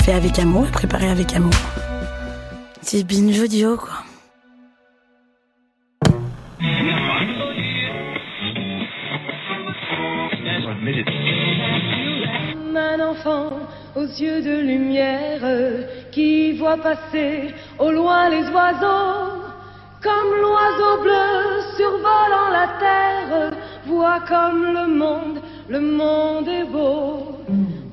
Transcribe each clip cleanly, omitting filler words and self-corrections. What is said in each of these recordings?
fait avec amour et préparé avec amour. C'est binge audio, quoi. Un enfant aux yeux de lumière qui voit passer au loin les oiseaux, comme l'oiseau bleu survolant la terre, voit comme le monde est beau,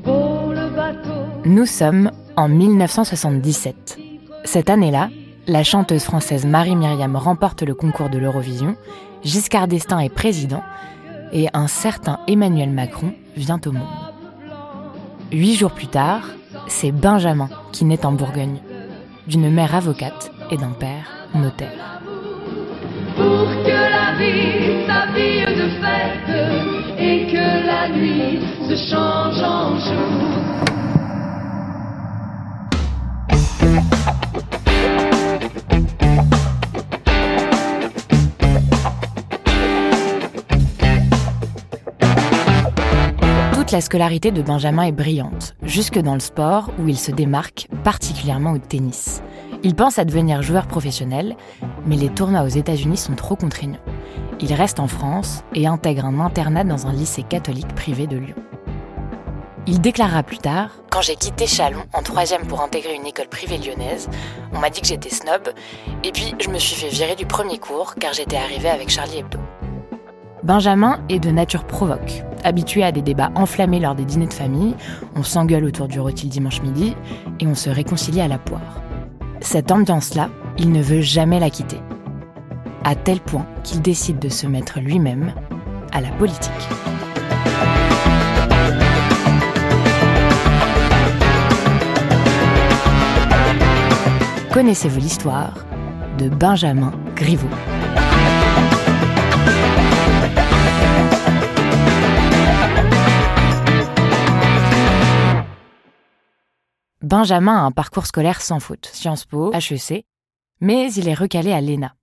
beau le bateau. Nous sommes en 1977. Cette année-là, la chanteuse française Marie-Myriam remporte le concours de l'Eurovision, Giscard d'Estaing est président et un certain Emmanuel Macron vient au monde. 8 jours plus tard, c'est Benjamin qui naît en Bourgogne, d'une mère avocate et d'un père notaire. Pour que la vie s'habille de fête et que la nuit se change en jour. Toute la scolarité de Benjamin est brillante, jusque dans le sport où il se démarque, particulièrement au tennis. Il pense à devenir joueur professionnel, mais les tournois aux États-Unis sont trop contraignants. Il reste en France et intègre un internat dans un lycée catholique privé de Lyon. Il déclarera plus tard « Quand j'ai quitté Châlons en 3e pour intégrer une école privée lyonnaise, on m'a dit que j'étais snob, et puis je me suis fait virer du premier cours car j'étais arrivé avec Charlie Hebdo. » Benjamin est de nature provoque. Habitué à des débats enflammés lors des dîners de famille, on s'engueule autour du rôti le dimanche midi et on se réconcilie à la poire. Cette ambiance-là, il ne veut jamais la quitter. À tel point qu'il décide de se mettre lui-même à la politique. Connaissez-vous l'histoire de Benjamin Griveaux ? Benjamin a un parcours scolaire sans faute, Sciences Po, HEC, mais il est recalé à l'ENA.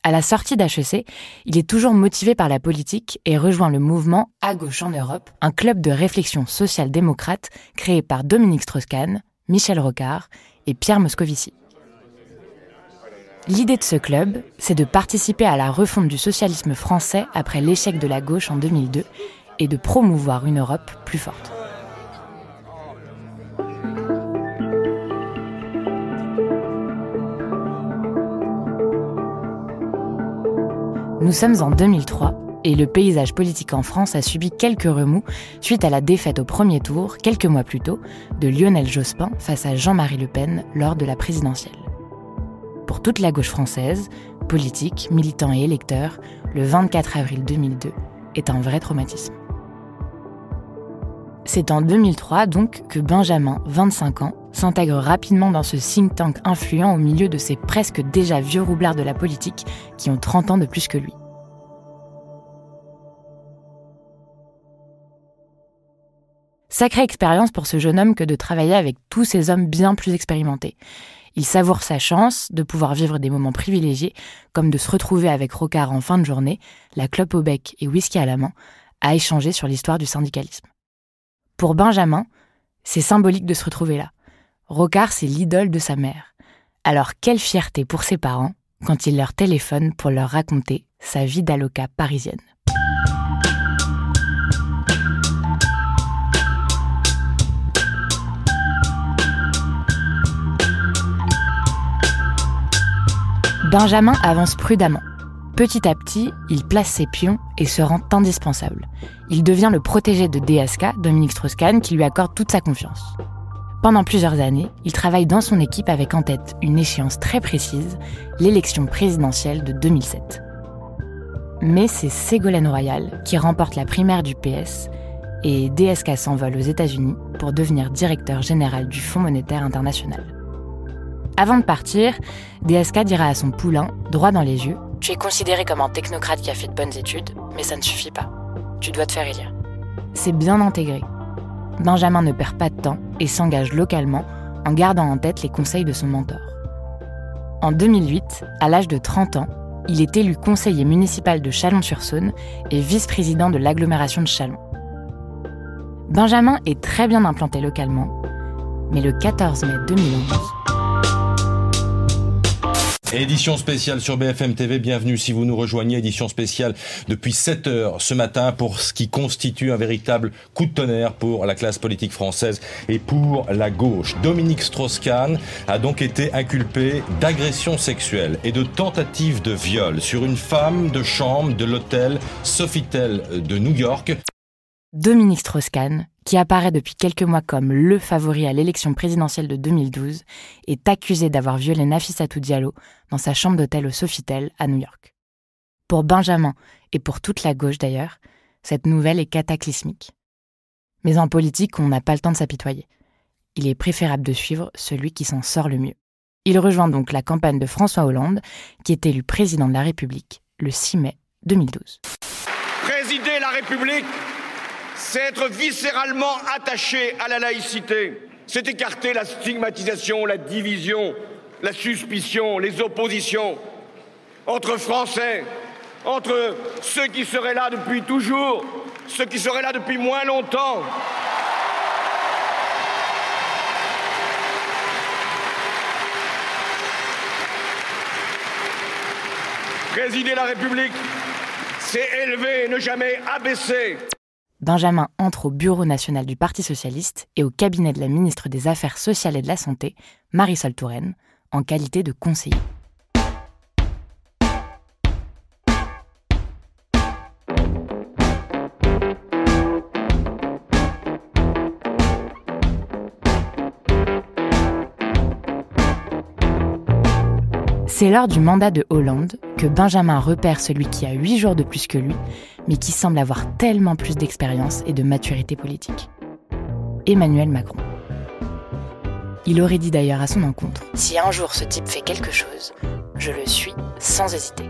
À la sortie d'HEC, il est toujours motivé par la politique et rejoint le mouvement À gauche en Europe, un club de réflexion social-démocrate créé par Dominique Strauss-Kahn, Michel Rocard et Pierre Moscovici. L'idée de ce club, c'est de participer à la refonte du socialisme français après l'échec de la gauche en 2002 et de promouvoir une Europe plus forte. Nous sommes en 2003 et le paysage politique en France a subi quelques remous suite à la défaite au premier tour, quelques mois plus tôt, de Lionel Jospin face à Jean-Marie Le Pen lors de la présidentielle. Pour toute la gauche française, politiques, militants et électeurs, le 24 avril 2002 est un vrai traumatisme. C'est en 2003 donc que Benjamin, 25 ans, s'intègre rapidement dans ce think tank influent au milieu de ces presque déjà vieux roublards de la politique qui ont 30 ans de plus que lui. Sacrée expérience pour ce jeune homme que de travailler avec tous ces hommes bien plus expérimentés. Il savoure sa chance de pouvoir vivre des moments privilégiés, comme de se retrouver avec Rocard en fin de journée, la clope au bec et whisky à la main, à échanger sur l'histoire du syndicalisme. Pour Benjamin, c'est symbolique de se retrouver là. Rocard, c'est l'idole de sa mère. Alors quelle fierté pour ses parents quand il leur téléphone pour leur raconter sa vie d'aloca parisienne. Benjamin avance prudemment. Petit à petit, il place ses pions et se rend indispensable. Il devient le protégé de DSK, Dominique Strauss-Kahn, qui lui accorde toute sa confiance. Pendant plusieurs années, il travaille dans son équipe avec en tête une échéance très précise, l'élection présidentielle de 2007. Mais c'est Ségolène Royal qui remporte la primaire du PS et DSK s'envole aux États-Unis pour devenir directeur général du Fonds monétaire international. Avant de partir, DSK dira à son poulain, droit dans les yeux, « Tu es considéré comme un technocrate qui a fait de bonnes études, mais ça ne suffit pas. Tu dois te faire élire. » C'est bien intégré. Benjamin ne perd pas de temps et s'engage localement en gardant en tête les conseils de son mentor. En 2008, à l'âge de 30 ans, il est élu conseiller municipal de Chalon-sur-Saône et vice-président de l'agglomération de Châlons. Benjamin est très bien implanté localement, Mais le 14 mai 2011... Édition spéciale sur BFM TV, bienvenue si vous nous rejoignez, édition spéciale depuis 7h ce matin pour ce qui constitue un véritable coup de tonnerre pour la classe politique française et pour la gauche. Dominique Strauss-Kahn a donc été inculpé d'agression sexuelle et de tentative de viol sur une femme de chambre de l'hôtel Sofitel de New York. Dominique Strauss-Kahn, qui apparaît depuis quelques mois comme le favori à l'élection présidentielle de 2012, est accusé d'avoir violé Nafissatou Diallo dans sa chambre d'hôtel au Sofitel à New York. Pour Benjamin, et pour toute la gauche d'ailleurs, cette nouvelle est cataclysmique. Mais en politique, on n'a pas le temps de s'apitoyer. Il est préférable de suivre celui qui s'en sort le mieux. Il rejoint donc la campagne de François Hollande, qui est élu président de la République le 6 mai 2012. Présider la République, c'est être viscéralement attaché à la laïcité. C'est écarter la stigmatisation, la division, la suspicion, les oppositions entre Français, entre ceux qui seraient là depuis toujours, ceux qui seraient là depuis moins longtemps. Présider la République, c'est élever et ne jamais abaisser. Benjamin entre au Bureau national du Parti socialiste et au cabinet de la ministre des Affaires sociales et de la Santé, Marisol Touraine, en qualité de conseiller. C'est lors du mandat de Hollande que Benjamin repère celui qui a 8 jours de plus que lui, mais qui semble avoir tellement plus d'expérience et de maturité politique. Emmanuel Macron. Il aurait dit d'ailleurs à son encontre « Si un jour ce type fait quelque chose, je le suis sans hésiter ».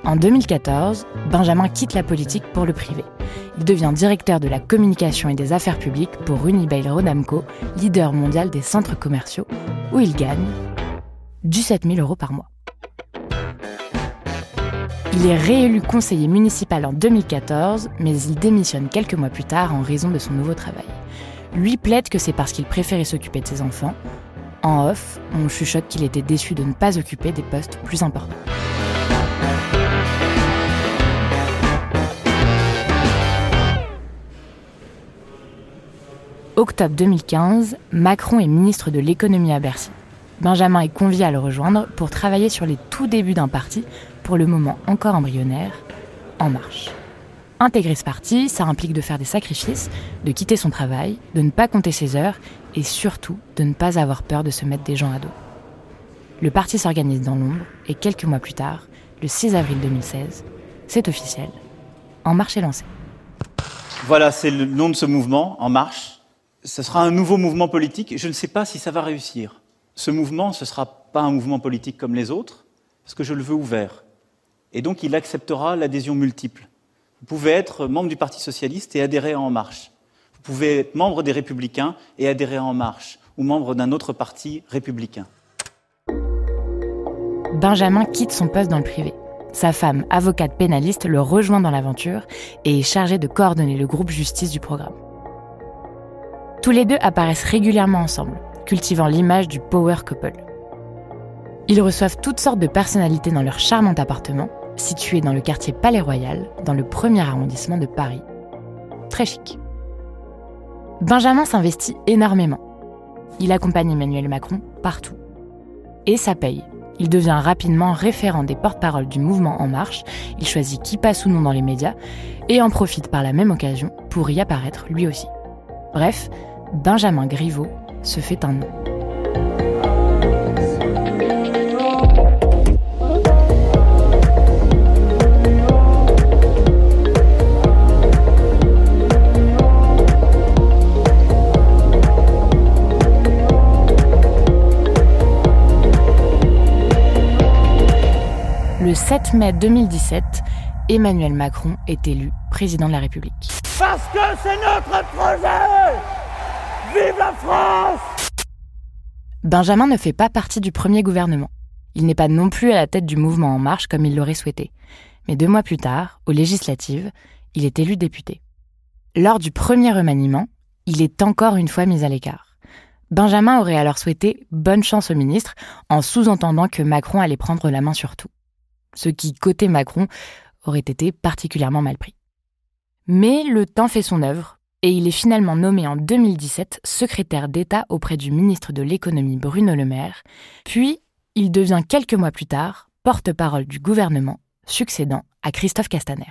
En 2014, Benjamin quitte la politique pour le privé. Il devient directeur de la communication et des affaires publiques pour Unibail-Rodamco, leader mondial des centres commerciaux, où il gagne 17 000 € par mois. Il est réélu conseiller municipal en 2014, mais il démissionne quelques mois plus tard en raison de son nouveau travail. Lui plaide que c'est parce qu'il préférait s'occuper de ses enfants. En off, on chuchote qu'il était déçu de ne pas occuper des postes plus importants. Octobre 2015, Macron est ministre de l'économie à Bercy. Benjamin est convié à le rejoindre pour travailler sur les tout débuts d'un parti, pour le moment encore embryonnaire, En Marche. Intégrer ce parti, ça implique de faire des sacrifices, de quitter son travail, de ne pas compter ses heures et surtout de ne pas avoir peur de se mettre des gens à dos. Le parti s'organise dans l'ombre et quelques mois plus tard, le 6 avril 2016, c'est officiel, En Marche est lancé. Voilà, c'est le nom de ce mouvement, En Marche. Ce sera un nouveau mouvement politique. Je ne sais pas si ça va réussir. Ce mouvement, ce ne sera pas un mouvement politique comme les autres, parce que je le veux ouvert. Et donc, il acceptera l'adhésion multiple. Vous pouvez être membre du Parti socialiste et adhérer à En Marche. Vous pouvez être membre des Républicains et adhérer à En Marche, ou membre d'un autre parti républicain. Benjamin quitte son poste dans le privé. Sa femme, avocate pénaliste, le rejoint dans l'aventure et est chargée de coordonner le groupe justice du programme. Tous les deux apparaissent régulièrement ensemble, cultivant l'image du power couple. Ils reçoivent toutes sortes de personnalités dans leur charmant appartement, situé dans le quartier Palais-Royal, dans le 1er arrondissement de Paris. Très chic. Benjamin s'investit énormément. Il accompagne Emmanuel Macron partout. Et ça paye. Il devient rapidement référent des porte-paroles du mouvement En Marche, il choisit qui passe ou non dans les médias, et en profite par la même occasion pour y apparaître lui aussi. Bref, Benjamin Griveaux se fait un nom. Le 7 mai 2017, Emmanuel Macron est élu président de la République. Parce que c'est notre projet! Vive la France! Benjamin ne fait pas partie du premier gouvernement. Il n'est pas non plus à la tête du mouvement En Marche comme il l'aurait souhaité. Mais 2 mois plus tard, aux législatives, il est élu député. Lors du premier remaniement, il est encore une fois mis à l'écart. Benjamin aurait alors souhaité bonne chance au ministre, en sous-entendant que Macron allait prendre la main sur tout. Ce qui, côté Macron, aurait été particulièrement mal pris. Mais le temps fait son œuvre, et il est finalement nommé en 2017 secrétaire d'État auprès du ministre de l'économie Bruno Le Maire, puis il devient quelques mois plus tard porte-parole du gouvernement, succédant à Christophe Castaner.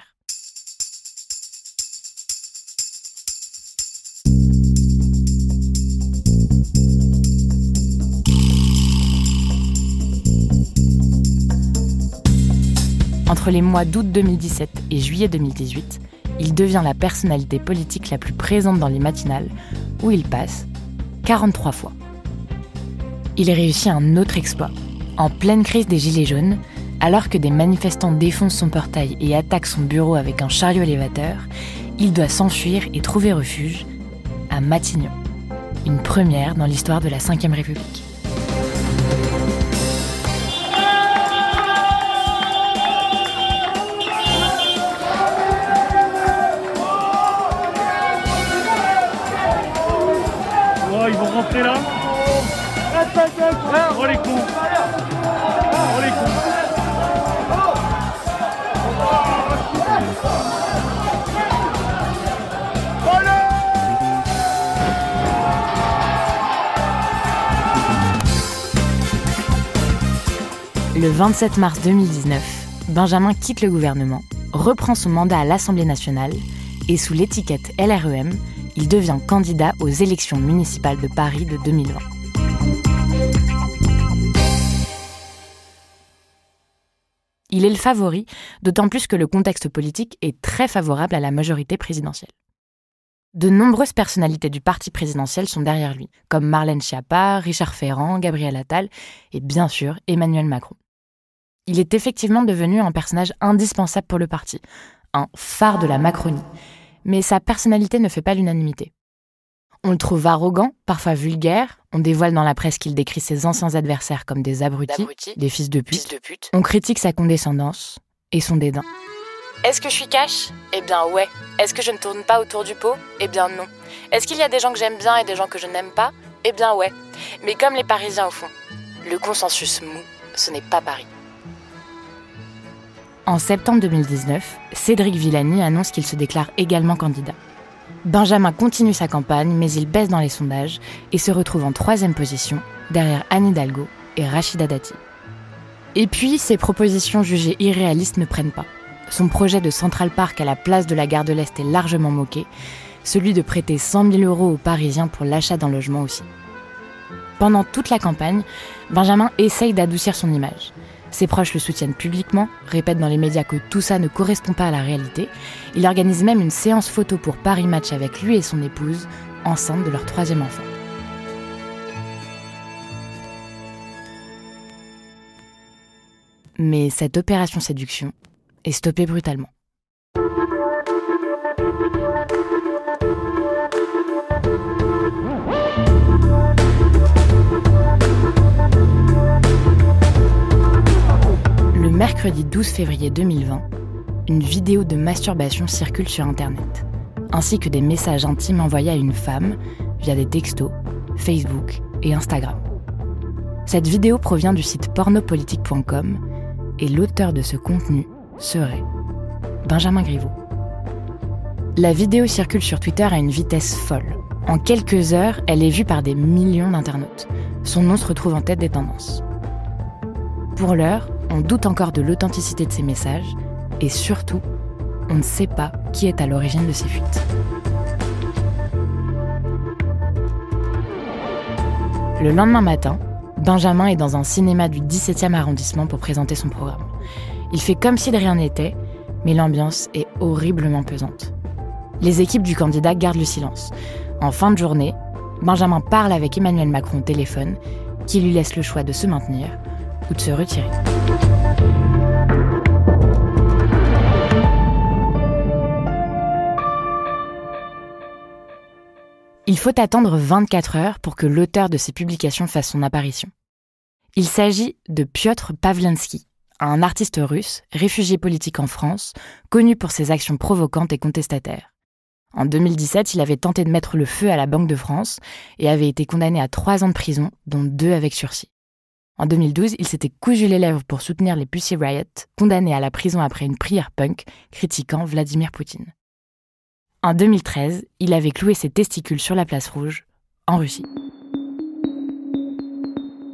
Entre les mois d'août 2017 et juillet 2018, il devient la personnalité politique la plus présente dans les matinales, où il passe 43 fois. Il réussit un autre exploit. En pleine crise des Gilets jaunes, alors que des manifestants défoncent son portail et attaquent son bureau avec un chariot élévateur, il doit s'enfuir et trouver refuge à Matignon. Une première dans l'histoire de la Ve République. Ils vont rentrer là. Oh les cons. Oh les cons. Le 27 mars 2019, Benjamin quitte le gouvernement, reprend son mandat à l'Assemblée nationale et sous l'étiquette LREM, il devient candidat aux élections municipales de Paris de 2020. Il est le favori, d'autant plus que le contexte politique est très favorable à la majorité présidentielle. De nombreuses personnalités du parti présidentiel sont derrière lui, comme Marlène Schiappa, Richard Ferrand, Gabriel Attal et bien sûr Emmanuel Macron. Il est effectivement devenu un personnage indispensable pour le parti, un phare de la Macronie. Mais sa personnalité ne fait pas l'unanimité. On le trouve arrogant, parfois vulgaire, on dévoile dans la presse qu'il décrit ses anciens adversaires comme des abrutis, des fils de pute. On critique sa condescendance et son dédain. Est-ce que je suis cash ? Eh bien ouais. Est-ce que je ne tourne pas autour du pot ? Eh bien non. Est-ce qu'il y a des gens que j'aime bien et des gens que je n'aime pas ? Eh bien ouais. Mais comme les Parisiens au fond. Le consensus mou, ce n'est pas Paris. En septembre 2019, Cédric Villani annonce qu'il se déclare également candidat. Benjamin continue sa campagne, mais il baisse dans les sondages et se retrouve en 3e position, derrière Anne Hidalgo et Rachida Dati. Et puis, ses propositions jugées irréalistes ne prennent pas. Son projet de Central Park à la place de la gare de l'Est est largement moqué, celui de prêter 100 000 € aux Parisiens pour l'achat d'un logement aussi. Pendant toute la campagne, Benjamin essaye d'adoucir son image. Ses proches le soutiennent publiquement, répètent dans les médias que tout ça ne correspond pas à la réalité. Il organise même une séance photo pour Paris Match avec lui et son épouse, enceinte de leur 3e enfant. Mais cette opération séduction est stoppée brutalement. Le mercredi 12 février 2020, une vidéo de masturbation circule sur Internet, ainsi que des messages intimes envoyés à une femme via des textos, Facebook et Instagram. Cette vidéo provient du site pornopolitique.com et l'auteur de ce contenu serait Benjamin Griveaux. La vidéo circule sur Twitter à une vitesse folle. En quelques heures, elle est vue par des millions d'internautes. Son nom se retrouve en tête des tendances. Pour l'heure, on doute encore de l'authenticité de ces messages et surtout, on ne sait pas qui est à l'origine de ces fuites. Le lendemain matin, Benjamin est dans un cinéma du 17e arrondissement pour présenter son programme. Il fait comme si de rien n'était, mais l'ambiance est horriblement pesante. Les équipes du candidat gardent le silence. En fin de journée, Benjamin parle avec Emmanuel Macron au téléphone, qui lui laisse le choix de se maintenir ou de se retirer. Il faut attendre 24 heures pour que l'auteur de ces publications fasse son apparition. Il s'agit de Piotr Pawlenski, un artiste russe, réfugié politique en France, connu pour ses actions provocantes et contestataires. En 2017, il avait tenté de mettre le feu à la Banque de France et avait été condamné à 3 ans de prison, dont 2 avec sursis. En 2012, il s'était cousu les lèvres pour soutenir les Pussy Riot, condamné à la prison après une prière punk critiquant Vladimir Poutine. En 2013, il avait cloué ses testicules sur la place Rouge, en Russie.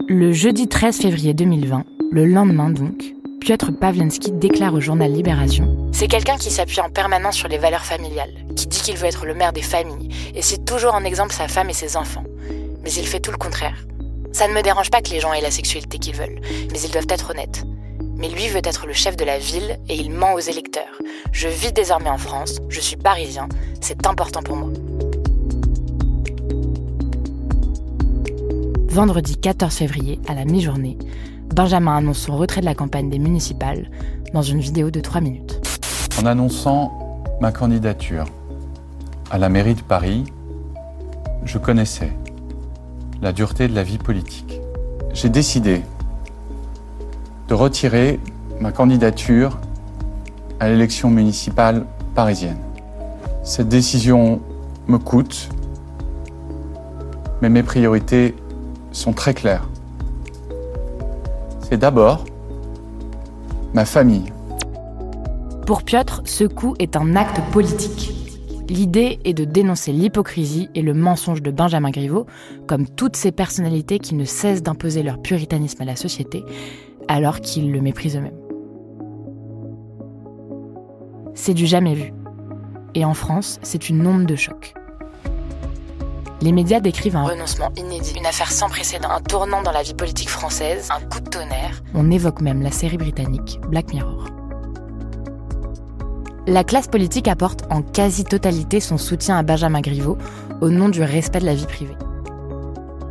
Le jeudi 13 février 2020, le lendemain donc, Piotr Pawlenski déclare au journal Libération « C'est quelqu'un qui s'appuie en permanence sur les valeurs familiales, qui dit qu'il veut être le maire des familles et cite toujours en exemple sa femme et ses enfants. Mais il fait tout le contraire. Ça ne me dérange pas que les gens aient la sexualité qu'ils veulent, mais ils doivent être honnêtes. Mais lui veut être le chef de la ville et il ment aux électeurs. Je vis désormais en France, je suis parisien, c'est important pour moi. » Vendredi 14 février, à la mi-journée, Benjamin annonce son retrait de la campagne des municipales dans une vidéo de 3 minutes. En annonçant ma candidature à la mairie de Paris, je connaissais la dureté de la vie politique. J'ai décidé de retirer ma candidature à l'élection municipale parisienne. Cette décision me coûte, mais mes priorités sont très claires. C'est d'abord ma famille. Pour Piotr, ce coup est un acte politique. L'idée est de dénoncer l'hypocrisie et le mensonge de Benjamin Griveaux, comme toutes ces personnalités qui ne cessent d'imposer leur puritanisme à la société, alors qu'ils le méprisent eux-mêmes. C'est du jamais vu. Et en France, c'est une onde de choc. Les médias décrivent un renoncement inédit, une affaire sans précédent, un tournant dans la vie politique française, un coup de tonnerre. On évoque même la série britannique Black Mirror. La classe politique apporte en quasi-totalité son soutien à Benjamin Griveaux au nom du respect de la vie privée.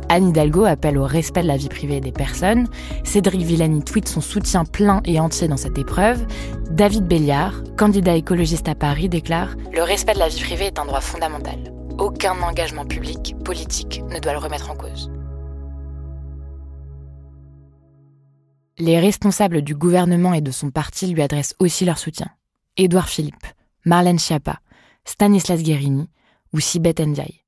Anne Hidalgo appelle au respect de la vie privée des personnes, Cédric Villani tweet son soutien plein et entier dans cette épreuve, David Béliard, candidat écologiste à Paris, déclare « Le respect de la vie privée est un droit fondamental. Aucun engagement public, politique, ne doit le remettre en cause. » Les responsables du gouvernement et de son parti lui adressent aussi leur soutien. Édouard Philippe, Marlène Schiappa, Stanislas Guerini ou Sibeth Ndiaye.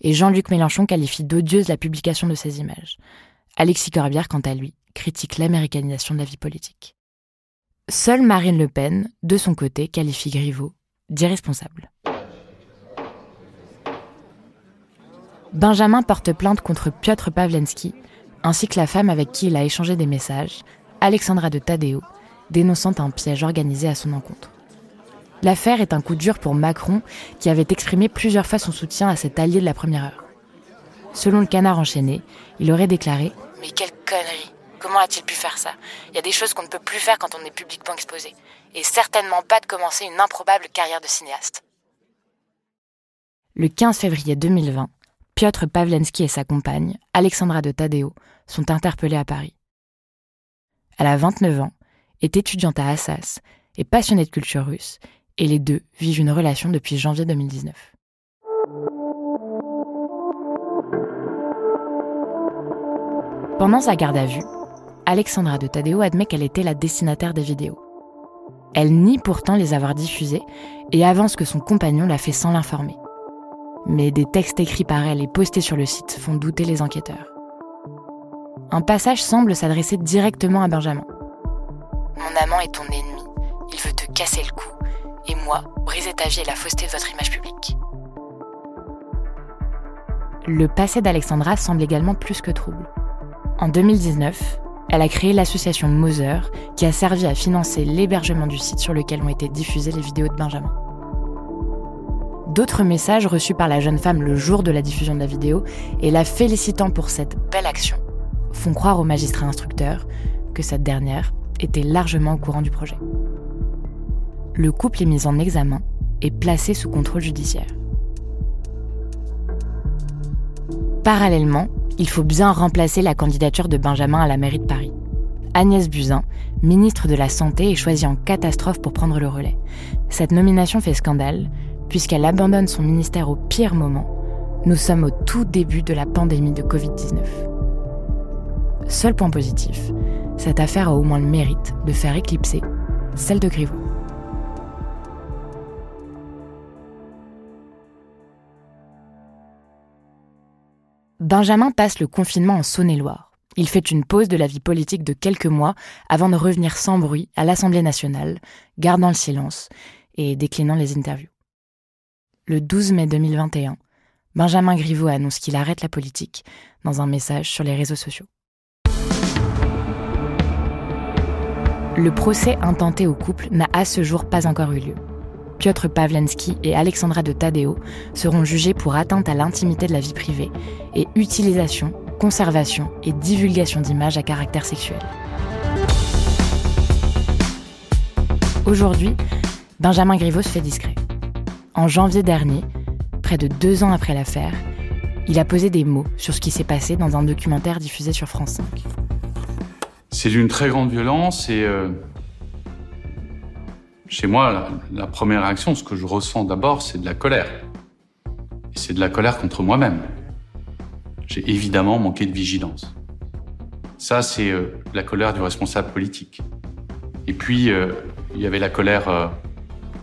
Et Jean-Luc Mélenchon qualifie d'odieuse la publication de ces images. Alexis Corbière, quant à lui, critique l'américanisation de la vie politique. Seule Marine Le Pen, de son côté, qualifie Griveaux d'irresponsable. Benjamin porte plainte contre Piotr Pawlenski, ainsi que la femme avec qui il a échangé des messages, Alexandra de Taddeo, dénonçant un piège organisé à son encontre. L'affaire est un coup dur pour Macron, qui avait exprimé plusieurs fois son soutien à cet allié de la première heure. Selon le Canard enchaîné, il aurait déclaré « Mais quelle connerie! Comment a-t-il pu faire ça? Il y a des choses qu'on ne peut plus faire quand on est publiquement exposé. Et certainement pas de commencer une improbable carrière de cinéaste. » Le 15 février 2020, Piotr Pawlenski et sa compagne, Alexandra de Taddeo, sont interpellés à Paris. Elle a 29 ans, est étudiante à Assas, est passionnée de culture russe, et les deux vivent une relation depuis janvier 2019. Pendant sa garde à vue, Alexandra de Taddeo admet qu'elle était la destinataire des vidéos. Elle nie pourtant les avoir diffusées et avance que son compagnon l'a fait sans l'informer. Mais des textes écrits par elle et postés sur le site font douter les enquêteurs. Un passage semble s'adresser directement à Benjamin. « Mon amant est ton ennemi, il veut te casser le cou, et moi, briser ta vie et la fausseté de votre image publique. » Le passé d'Alexandra semble également plus que trouble. En 2019, elle a créé l'association Mother, qui a servi à financer l'hébergement du site sur lequel ont été diffusées les vidéos de Benjamin. D'autres messages reçus par la jeune femme le jour de la diffusion de la vidéo et la félicitant pour cette belle action font croire au magistrat instructeur que cette dernière était largement au courant du projet. Le couple est mis en examen et placé sous contrôle judiciaire. Parallèlement, il faut bien remplacer la candidature de Benjamin à la mairie de Paris. Agnès Buzyn, ministre de la Santé, est choisie en catastrophe pour prendre le relais. Cette nomination fait scandale, puisqu'elle abandonne son ministère au pire moment. Nous sommes au tout début de la pandémie de Covid-19. Seul point positif, cette affaire a au moins le mérite de faire éclipser celle de Griveaux. Benjamin passe le confinement en Saône-et-Loire. Il fait une pause de la vie politique de quelques mois avant de revenir sans bruit à l'Assemblée nationale, gardant le silence et déclinant les interviews. Le 12 mai 2021, Benjamin Griveaux annonce qu'il arrête la politique dans un message sur les réseaux sociaux. Le procès intenté au couple n'a à ce jour pas encore eu lieu. Piotr Pawlenski et Alexandra de Taddeo seront jugés pour atteinte à l'intimité de la vie privée et utilisation, conservation et divulgation d'images à caractère sexuel. Aujourd'hui, Benjamin Griveaux se fait discret. En janvier dernier, près de 2 ans après l'affaire, il a posé des mots sur ce qui s'est passé dans un documentaire diffusé sur France 5. C'est d'une très grande violence et chez moi, la première réaction, ce que je ressens d'abord, c'est de la colère. Et c'est de la colère contre moi-même. J'ai évidemment manqué de vigilance. Ça, c'est la colère du responsable politique. Et puis, il y avait la colère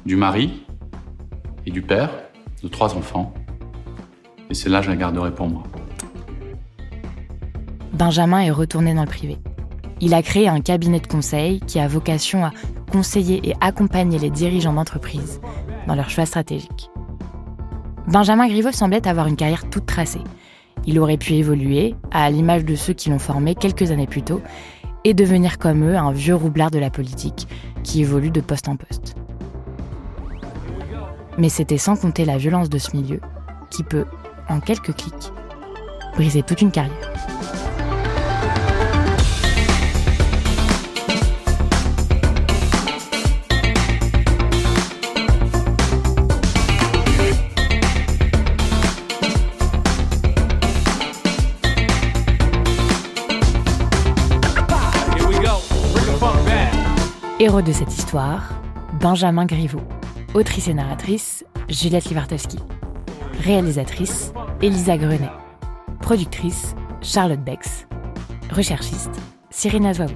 du mari et du père de 3 enfants. Et celle-là, je la garderai pour moi. Benjamin est retourné dans le privé. Il a créé un cabinet de conseil qui a vocation à conseiller et accompagner les dirigeants d'entreprises dans leurs choix stratégiques. Benjamin Griveaux semblait avoir une carrière toute tracée. Il aurait pu évoluer, à l'image de ceux qui l'ont formé quelques années plus tôt, et devenir comme eux un vieux roublard de la politique qui évolue de poste en poste. Mais c'était sans compter la violence de ce milieu qui peut, en quelques clics, briser toute une carrière. Héros de cette histoire, Benjamin Griveaux. Autrice et narratrice, Juliette Livartowski. Réalisatrice, Elisa Grenet. Productrice, Charlotte Bex. Recherchiste, Cyrine Azouaoui.